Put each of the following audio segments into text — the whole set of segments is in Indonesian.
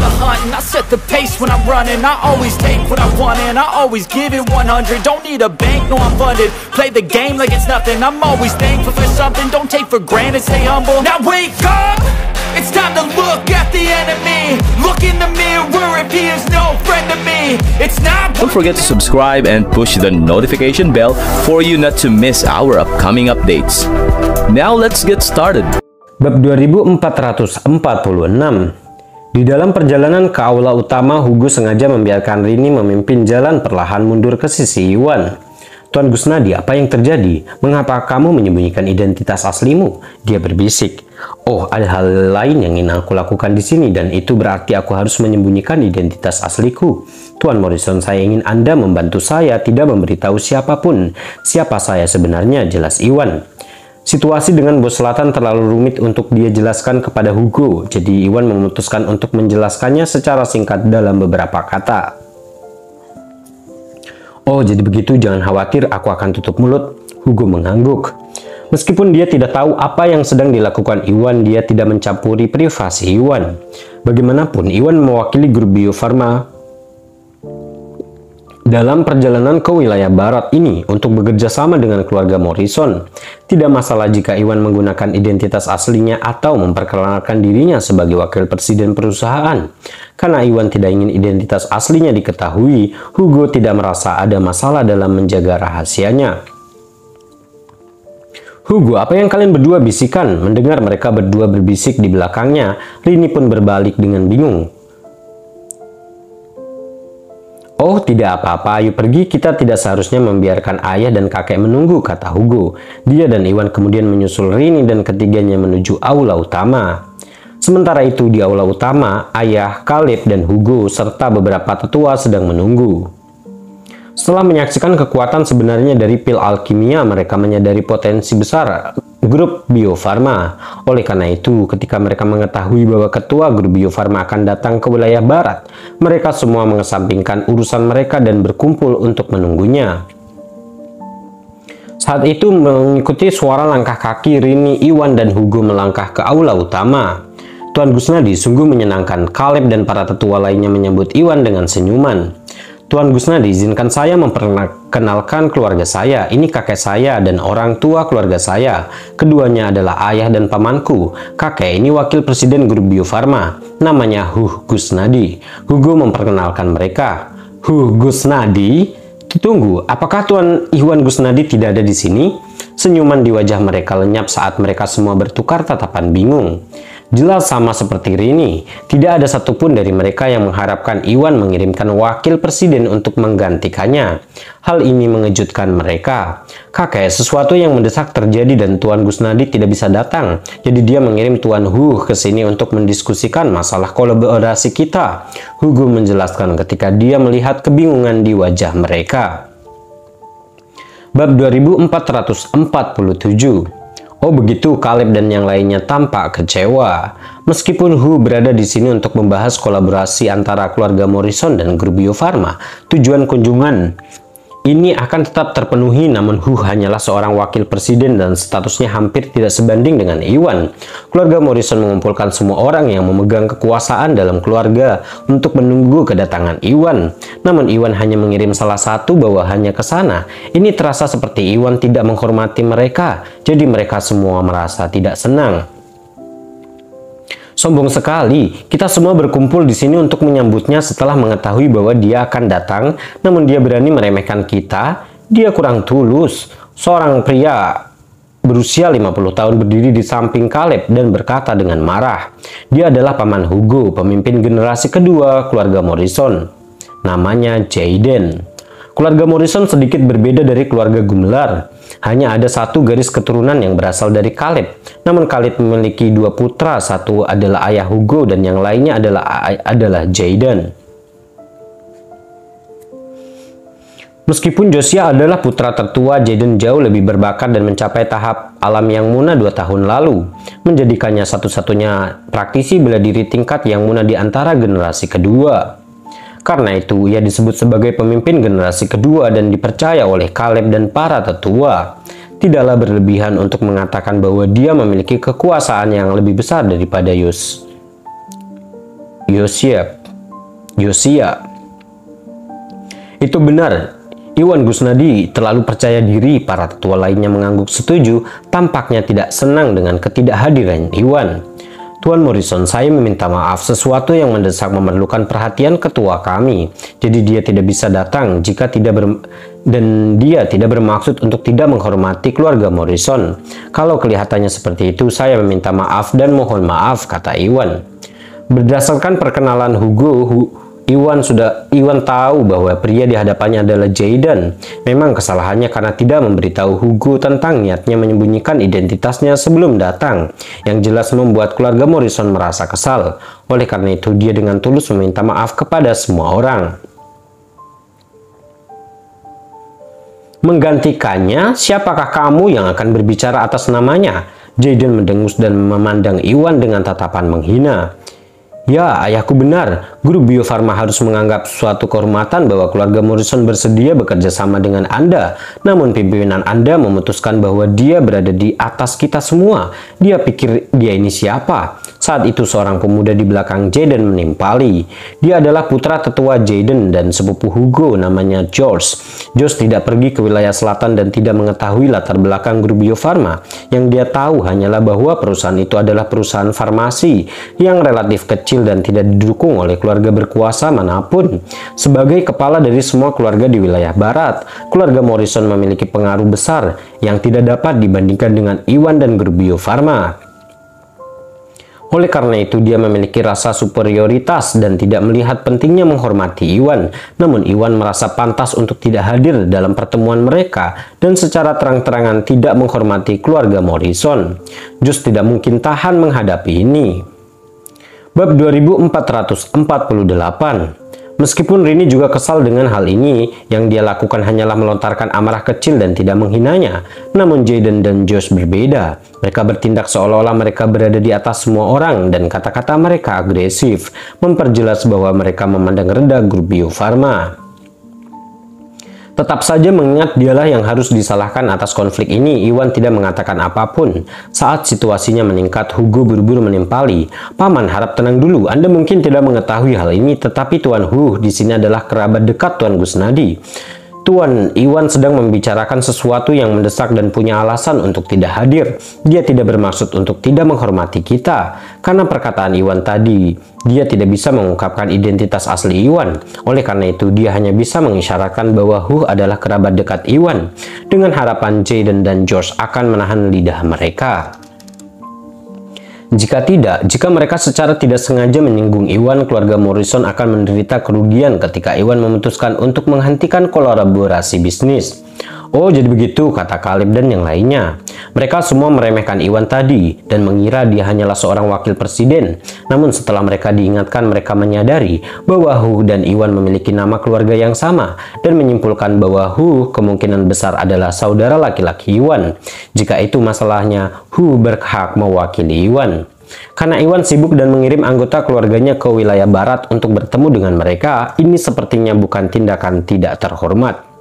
the hunt and I set the pace when I'm running. I always take what I want and I always give it 100. Don't need a bank, no I'm funded. Play the game like it's nothing. I'm always thankful for something. Don't take for granted, stay humble. Now wake up, it's time to look at the enemy. Look in the mirror if he is no friend to me. It's not. Don't forget to subscribe and push the notification bell for you not to miss our upcoming updates. Now let's get started. Bab 2446. Di dalam perjalanan ke aula utama, Hugo sengaja membiarkan Rini memimpin jalan perlahan mundur ke sisi Iwan. Tuan Gusnadi, apa yang terjadi? Mengapa kamu menyembunyikan identitas aslimu? Dia berbisik. Oh, ada hal lain yang ingin aku lakukan di sini dan itu berarti aku harus menyembunyikan identitas asliku. Tuan Morrison, saya ingin Anda membantu saya, tidak memberitahu siapapun. Siapa saya sebenarnya, jelas Iwan. Situasi dengan bos selatan terlalu rumit untuk dia jelaskan kepada Hugo, jadi Iwan memutuskan untuk menjelaskannya secara singkat dalam beberapa kata. Oh, jadi begitu, jangan khawatir, aku akan tutup mulut. Hugo mengangguk. Meskipun dia tidak tahu apa yang sedang dilakukan Iwan, dia tidak mencampuri privasi Iwan. Bagaimanapun, Iwan mewakili grup Bio Farma dalam perjalanan ke wilayah barat ini untuk bekerja sama dengan keluarga Morrison. Tidak masalah jika Iwan menggunakan identitas aslinya atau memperkenalkan dirinya sebagai wakil presiden perusahaan. Karena Iwan tidak ingin identitas aslinya diketahui, Hugo tidak merasa ada masalah dalam menjaga rahasianya. Hugo, apa yang kalian berdua bisikan? Mendengar mereka berdua berbisik di belakangnya, Rini pun berbalik dengan bingung. Oh, tidak apa-apa, ayo pergi, kita tidak seharusnya membiarkan ayah dan kakek menunggu, kata Hugo. Dia dan Iwan kemudian menyusul Rini dan ketiganya menuju aula utama. Sementara itu di aula utama, ayah, Caleb, dan Hugo serta beberapa tetua sedang menunggu. Setelah menyaksikan kekuatan sebenarnya dari pil alkimia, mereka menyadari potensi besar grup Bio Farma. Oleh karena itu, ketika mereka mengetahui bahwa ketua grup Bio Farma akan datang ke wilayah barat, mereka semua mengesampingkan urusan mereka dan berkumpul untuk menunggunya. Saat itu, mengikuti suara langkah kaki, Rini, Iwan, dan Hugo melangkah ke aula utama. Tuan Gusnadi, sungguh menyenangkan. Caleb dan para tetua lainnya menyambut Iwan dengan senyuman. Tuan Gusnadi, izinkan saya memperkenalkan keluarga saya. Ini kakek saya dan orang tua keluarga saya. Keduanya adalah ayah dan pamanku. Kakek ini wakil presiden grup Bio Farma. Namanya Hugh Gusnadi. Hugo memperkenalkan mereka. Hugh Gusnadi? Tunggu, apakah Tuan Iwan Gusnadi tidak ada di sini? Senyuman di wajah mereka lenyap saat mereka semua bertukar tatapan bingung. Jelas sama seperti Rini, tidak ada satupun dari mereka yang mengharapkan Iwan mengirimkan wakil presiden untuk menggantikannya. Hal ini mengejutkan mereka. Kakek, sesuatu yang mendesak terjadi dan Tuan Gusnadi tidak bisa datang. Jadi dia mengirim Tuan Hugh ke sini untuk mendiskusikan masalah kolaborasi kita. Hugo menjelaskan ketika dia melihat kebingungan di wajah mereka. Bab 2447. Oh begitu, Caleb dan yang lainnya tampak kecewa. Meskipun Hu berada di sini untuk membahas kolaborasi antara keluarga Morrison dan grup Bio Farma, tujuan kunjungan ini akan tetap terpenuhi, namun Hu hanyalah seorang wakil presiden dan statusnya hampir tidak sebanding dengan Iwan. Keluarga Morrison mengumpulkan semua orang yang memegang kekuasaan dalam keluarga untuk menunggu kedatangan Iwan. Namun Iwan hanya mengirim salah satu bawahannya ke sana. Ini terasa seperti Iwan tidak menghormati mereka, jadi mereka semua merasa tidak senang. Sombong sekali, kita semua berkumpul di sini untuk menyambutnya setelah mengetahui bahwa dia akan datang, namun dia berani meremehkan kita. Dia kurang tulus. Seorang pria berusia 50 tahun berdiri di samping Caleb dan berkata dengan marah. Dia adalah paman Hugo, pemimpin generasi kedua keluarga Morrison. Namanya Jayden. Keluarga Morrison sedikit berbeda dari keluarga Gumelar. Hanya ada satu garis keturunan yang berasal dari Caleb. Namun Caleb memiliki dua putra, satu adalah ayah Hugo dan yang lainnya adalah Jayden. Meskipun Josiah adalah putra tertua, Jayden jauh lebih berbakat dan mencapai tahap alam yang muna 2 tahun lalu, menjadikannya satu-satunya praktisi bela diri tingkat yang muna di antara generasi kedua. Karena itu, ia disebut sebagai pemimpin generasi kedua dan dipercaya oleh Caleb dan para tetua. Tidaklah berlebihan untuk mengatakan bahwa dia memiliki kekuasaan yang lebih besar daripada Josiah. Yosia. Itu benar, Iwan Gusnadi terlalu percaya diri. Para tetua lainnya mengangguk setuju, tampaknya tidak senang dengan ketidakhadiran Iwan. Tuan Morrison, saya meminta maaf, sesuatu yang mendesak memerlukan perhatian ketua kami. Jadi dia tidak bisa datang jika dan dia tidak bermaksud untuk tidak menghormati keluarga Morrison. Kalau kelihatannya seperti itu, saya meminta maaf dan mohon maaf, kata Iwan. Berdasarkan perkenalan Hugo, Iwan tahu bahwa pria di hadapannya adalah Jayden. Memang kesalahannya karena tidak memberitahu Hugo tentang niatnya menyembunyikan identitasnya sebelum datang, yang jelas membuat keluarga Morrison merasa kesal. Oleh karena itu, dia dengan tulus meminta maaf kepada semua orang. Menggantikannya, siapakah kamu yang akan berbicara atas namanya? Jayden mendengus dan memandang Iwan dengan tatapan menghina. Ya, ayahku benar. Grup Bio Farma harus menganggap suatu kehormatan bahwa keluarga Morrison bersedia bekerja sama dengan Anda. Namun pimpinan Anda memutuskan bahwa dia berada di atas kita semua. Dia pikir dia ini siapa? Saat itu seorang pemuda di belakang Jayden menimpali. Dia adalah putra tetua Jayden dan sepupu Hugo, namanya George. George tidak pergi ke wilayah selatan dan tidak mengetahui latar belakang grup Bio Farma. Yang dia tahu hanyalah bahwa perusahaan itu adalah perusahaan farmasi yang relatif kecil dan tidak didukung oleh keluarga berkuasa manapun. Sebagai kepala dari semua keluarga di wilayah barat, keluarga Morrison memiliki pengaruh besar yang tidak dapat dibandingkan dengan Iwan dan grup Bio Farma. Oleh karena itu, dia memiliki rasa superioritas dan tidak melihat pentingnya menghormati Iwan. Namun Iwan merasa pantas untuk tidak hadir dalam pertemuan mereka dan secara terang-terangan tidak menghormati keluarga Morrison. Just tidak mungkin tahan menghadapi ini. Bab 2448. Meskipun Rini juga kesal dengan hal ini, yang dia lakukan hanyalah melontarkan amarah kecil dan tidak menghinanya. Namun Jayden dan Josh berbeda. Mereka bertindak seolah-olah mereka berada di atas semua orang dan kata-kata mereka agresif, memperjelas bahwa mereka memandang rendah grup Bio Farma. Tetap saja mengingat dialah yang harus disalahkan atas konflik ini, Iwan tidak mengatakan apapun. Saat situasinya meningkat, Hugo buru-buru menimpali. Paman, harap tenang dulu. Anda mungkin tidak mengetahui hal ini, tetapi Tuan Hu di sini adalah kerabat dekat Tuan Gusnadi. Tuan, Iwan sedang membicarakan sesuatu yang mendesak dan punya alasan untuk tidak hadir. Dia tidak bermaksud untuk tidak menghormati kita. Karena perkataan Iwan tadi, dia tidak bisa mengungkapkan identitas asli Iwan. Oleh karena itu, dia hanya bisa mengisyaratkan bahwa Hu adalah kerabat dekat Iwan. Dengan harapan Jayden dan George akan menahan lidah mereka. Jika mereka secara tidak sengaja menyinggung Iwan, keluarga Morrison akan menderita kerugian ketika Iwan memutuskan untuk menghentikan kolaborasi bisnis. Oh, jadi begitu, kata Caleb dan yang lainnya. Mereka semua meremehkan Iwan tadi dan mengira dia hanyalah seorang wakil presiden. Namun setelah mereka diingatkan, mereka menyadari bahwa Hu dan Iwan memiliki nama keluarga yang sama dan menyimpulkan bahwa Hu kemungkinan besar adalah saudara laki-laki Iwan. Jika itu masalahnya, Hu berhak mewakili Iwan. Karena Iwan sibuk dan mengirim anggota keluarganya ke wilayah barat untuk bertemu dengan mereka, ini sepertinya bukan tindakan tidak terhormat.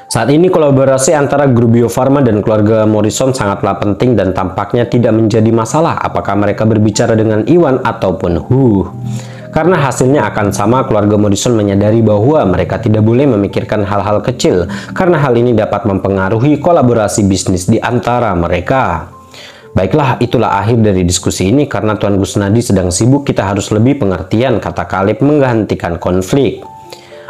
Saat ini kolaborasi antara grup Bio Farma dan keluarga Morrison sangatlah penting dan tampaknya tidak menjadi masalah apakah mereka berbicara dengan Iwan ataupun Hu. Karena hasilnya akan sama, keluarga Morrison menyadari bahwa mereka tidak boleh memikirkan hal-hal kecil karena hal ini dapat mempengaruhi kolaborasi bisnis di antara mereka. Baiklah, itulah akhir dari diskusi ini. Karena Tuan Gusnadi sedang sibuk, kita harus lebih pengertian, kata Caleb menghentikan konflik.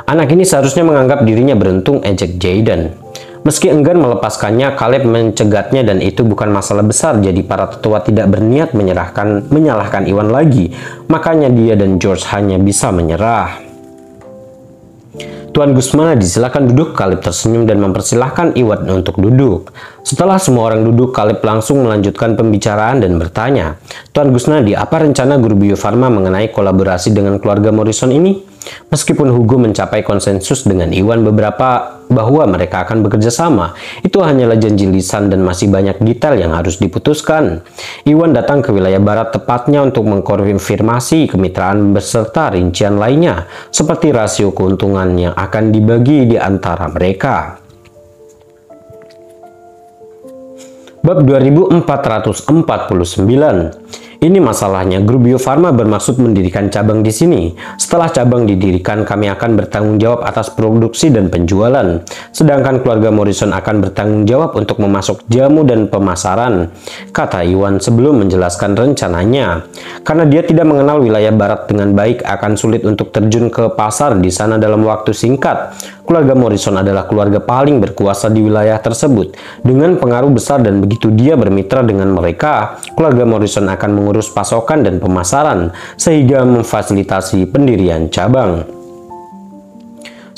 Anak ini seharusnya menganggap dirinya beruntung, ejek Jayden. Meski enggan melepaskannya, Caleb mencegatnya dan itu bukan masalah besar. Jadi para tetua tidak berniat menyalahkan Iwan lagi. Makanya dia dan George hanya bisa menyerah. Tuan Gusnadi, silakan duduk. Caleb tersenyum dan mempersilahkan Iwan untuk duduk. Setelah semua orang duduk, Caleb langsung melanjutkan pembicaraan dan bertanya, Tuan Gusnadi, apa rencana grup Bio Farma mengenai kolaborasi dengan keluarga Morrison ini? Meskipun Hugo mencapai konsensus dengan Iwan bahwa mereka akan bekerja sama, itu hanyalah janji lisan dan masih banyak detail yang harus diputuskan. Iwan datang ke wilayah barat tepatnya untuk mengkonfirmasi kemitraan beserta rincian lainnya, seperti rasio keuntungan yang akan dibagi di antara mereka. Bab 2449. Ini masalahnya, grup Bio Farma bermaksud mendirikan cabang di sini. Setelah cabang didirikan, kami akan bertanggung jawab atas produksi dan penjualan. Sedangkan keluarga Morrison akan bertanggung jawab untuk memasok jamu dan pemasaran, kata Iwan sebelum menjelaskan rencananya. Karena dia tidak mengenal wilayah barat dengan baik, akan sulit untuk terjun ke pasar di sana dalam waktu singkat. Keluarga Morrison adalah keluarga paling berkuasa di wilayah tersebut, dengan pengaruh besar, dan begitu dia bermitra dengan mereka, keluarga Morrison akan mengurus pasokan dan pemasaran, sehingga memfasilitasi pendirian cabang.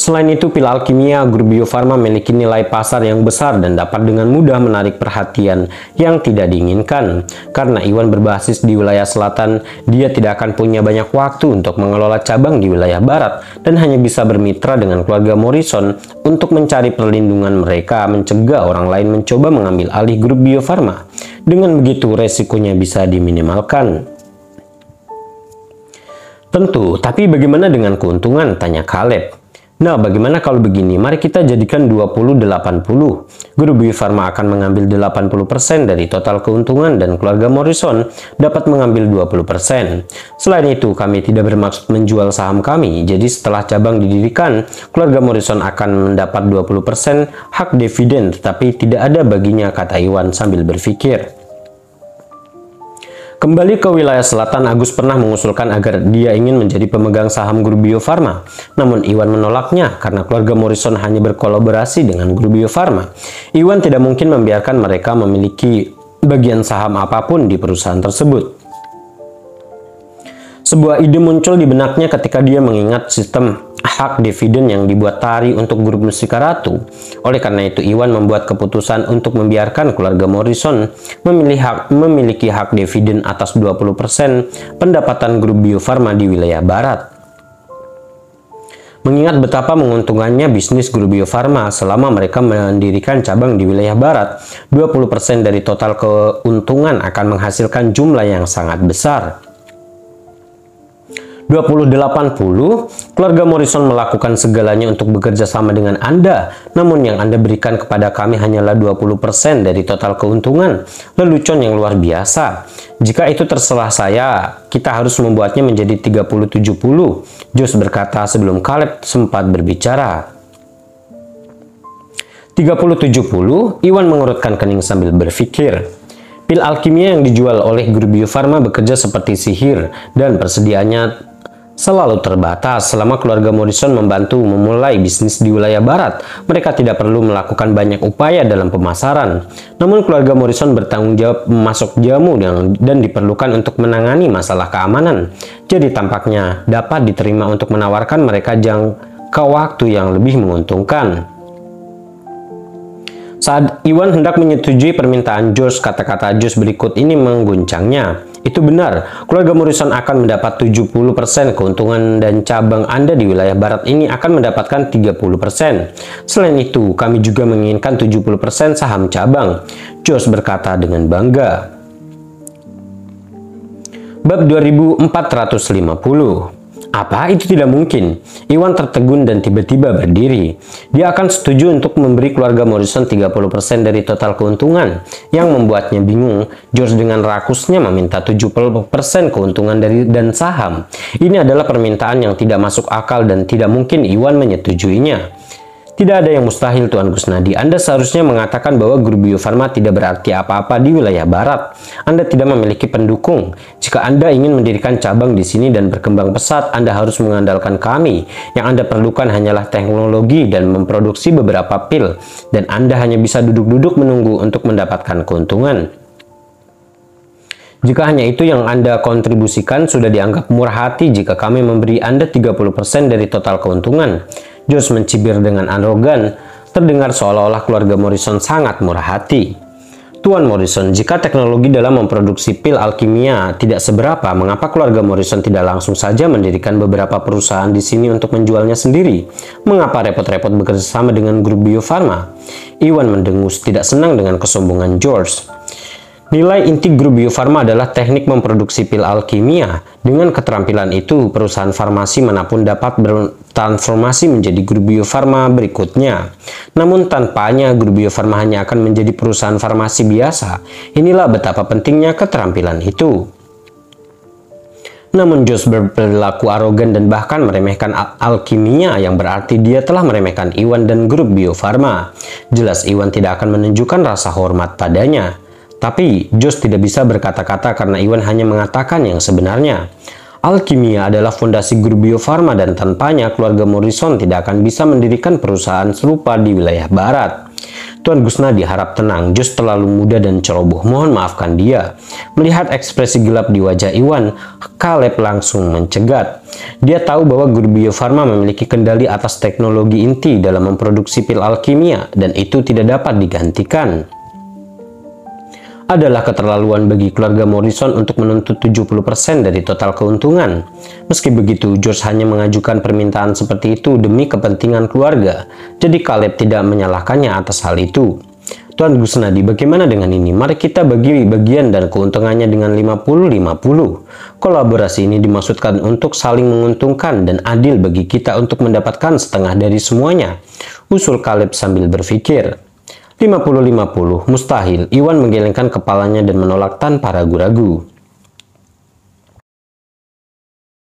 Selain itu, pil alkimia grup Bio Farma memiliki nilai pasar yang besar dan dapat dengan mudah menarik perhatian yang tidak diinginkan. Karena Iwan berbasis di wilayah selatan, dia tidak akan punya banyak waktu untuk mengelola cabang di wilayah barat dan hanya bisa bermitra dengan keluarga Morrison untuk mencari perlindungan mereka, mencegah orang lain mencoba mengambil alih grup Bio Farma. Dengan begitu, resikonya bisa diminimalkan. Tentu, tapi bagaimana dengan keuntungan? Tanya Caleb. Nah, bagaimana kalau begini? Mari kita jadikan 20-80. Grup Bio Farma akan mengambil 80% dari total keuntungan dan keluarga Morrison dapat mengambil 20%. Selain itu, kami tidak bermaksud menjual saham kami. Jadi setelah cabang didirikan, keluarga Morrison akan mendapat 20% hak dividen, tetapi tidak ada baginya, kata Iwan sambil berpikir. Kembali ke wilayah selatan, Agus pernah mengusulkan agar dia ingin menjadi pemegang saham grup Bio Farma. Namun Iwan menolaknya karena keluarga Morrison hanya berkolaborasi dengan grup Bio Farma. Iwan tidak mungkin membiarkan mereka memiliki bagian saham apapun di perusahaan tersebut. Sebuah ide muncul di benaknya ketika dia mengingat sistem hak dividen yang dibuat Tari untuk grup Mustika Ratu. Oleh karena itu, Iwan membuat keputusan untuk membiarkan keluarga Morrison memiliki hak dividen atas 20% pendapatan grup Bio Farma di wilayah barat. Mengingat betapa menguntungkannya bisnis grup Bio Farma selama mereka mendirikan cabang di wilayah barat, 20% dari total keuntungan akan menghasilkan jumlah yang sangat besar. 20-80, keluarga Morrison melakukan segalanya untuk bekerja sama dengan Anda, namun yang Anda berikan kepada kami hanyalah 20% dari total keuntungan. Lelucon yang luar biasa. Jika itu terserah saya, kita harus membuatnya menjadi 30-70, Josh berkata sebelum Caleb sempat berbicara. 30-70, Iwan mengurutkan kening sambil berpikir. Pil alkimia yang dijual oleh grup Bio Farma bekerja seperti sihir, dan persediaannya selalu terbatas. Selama keluarga Morrison membantu memulai bisnis di wilayah barat, mereka tidak perlu melakukan banyak upaya dalam pemasaran. Namun keluarga Morrison bertanggung jawab memasok jamu dan diperlukan untuk menangani masalah keamanan. Jadi tampaknya dapat diterima untuk menawarkan mereka jangka waktu yang lebih menguntungkan. Saat Iwan hendak menyetujui permintaan Josh, kata-kata Josh berikut ini mengguncangnya. Itu benar, keluarga Morrison akan mendapat 70% keuntungan dan cabang Anda di wilayah barat ini akan mendapatkan 30%. Selain itu, kami juga menginginkan 70% saham cabang, Josh berkata dengan bangga. Bab 2450. Apa? Itu tidak mungkin. Iwan tertegun dan tiba-tiba berdiri. Dia akan setuju untuk memberi keluarga Morrison 30% dari total keuntungan. Yang membuatnya bingung, George dengan rakusnya meminta 70% keuntungan dan saham. Ini adalah permintaan yang tidak masuk akal dan tidak mungkin Iwan menyetujuinya. Tidak ada yang mustahil, Tuan Gusnadi. Anda seharusnya mengatakan bahwa grup Bio Farma tidak berarti apa-apa di wilayah barat. Anda tidak memiliki pendukung. Jika Anda ingin mendirikan cabang di sini dan berkembang pesat, Anda harus mengandalkan kami. Yang Anda perlukan hanyalah teknologi dan memproduksi beberapa pil. Dan Anda hanya bisa duduk-duduk menunggu untuk mendapatkan keuntungan. Jika hanya itu yang Anda kontribusikan, sudah dianggap murah hati jika kami memberi Anda 30% dari total keuntungan. Josh mencibir dengan arogan, terdengar seolah-olah keluarga Morrison sangat murah hati. Tuan Morrison, jika teknologi dalam memproduksi pil alkimia tidak seberapa, mengapa keluarga Morrison tidak langsung saja mendirikan beberapa perusahaan di sini untuk menjualnya sendiri? Mengapa repot-repot bekerja sama dengan grup Bio Farma? Iwan mendengus, tidak senang dengan kesombongan George. Nilai inti grup Bio Farma adalah teknik memproduksi pil alkimia. Dengan keterampilan itu, perusahaan farmasi manapun dapat bertransformasi menjadi grup Bio Farma berikutnya. Namun tanpanya, grup Bio Farma hanya akan menjadi perusahaan farmasi biasa. Inilah betapa pentingnya keterampilan itu. Namun Josh berperilaku arogan dan bahkan meremehkan Alkimia, yang berarti dia telah meremehkan Iwan dan grup Bio Farma. Jelas Iwan tidak akan menunjukkan rasa hormat padanya. Tapi Josh tidak bisa berkata-kata karena Iwan hanya mengatakan yang sebenarnya. Alkimia adalah fondasi grup Bio Farma dan tanpanya keluarga Morrison tidak akan bisa mendirikan perusahaan serupa di wilayah barat. Tuan Gusnadi harap tenang, Josh terlalu muda dan ceroboh, mohon maafkan dia. Melihat ekspresi gelap di wajah Iwan, Caleb langsung mencegat. Dia tahu bahwa grup Bio Farma memiliki kendali atas teknologi inti dalam memproduksi pil alkimia dan itu tidak dapat digantikan. Adalah keterlaluan bagi keluarga Morrison untuk menuntut 70% dari total keuntungan. Meski begitu, George hanya mengajukan permintaan seperti itu demi kepentingan keluarga, jadi Caleb tidak menyalahkannya atas hal itu. Tuan Gusnadi, bagaimana dengan ini? Mari kita bagi bagian dan keuntungannya dengan 50-50. Kolaborasi ini dimaksudkan untuk saling menguntungkan dan adil bagi kita untuk mendapatkan setengah dari semuanya, usul Caleb sambil berpikir. 50-50, mustahil. Iwan menggelengkan kepalanya dan menolak tanpa ragu-ragu.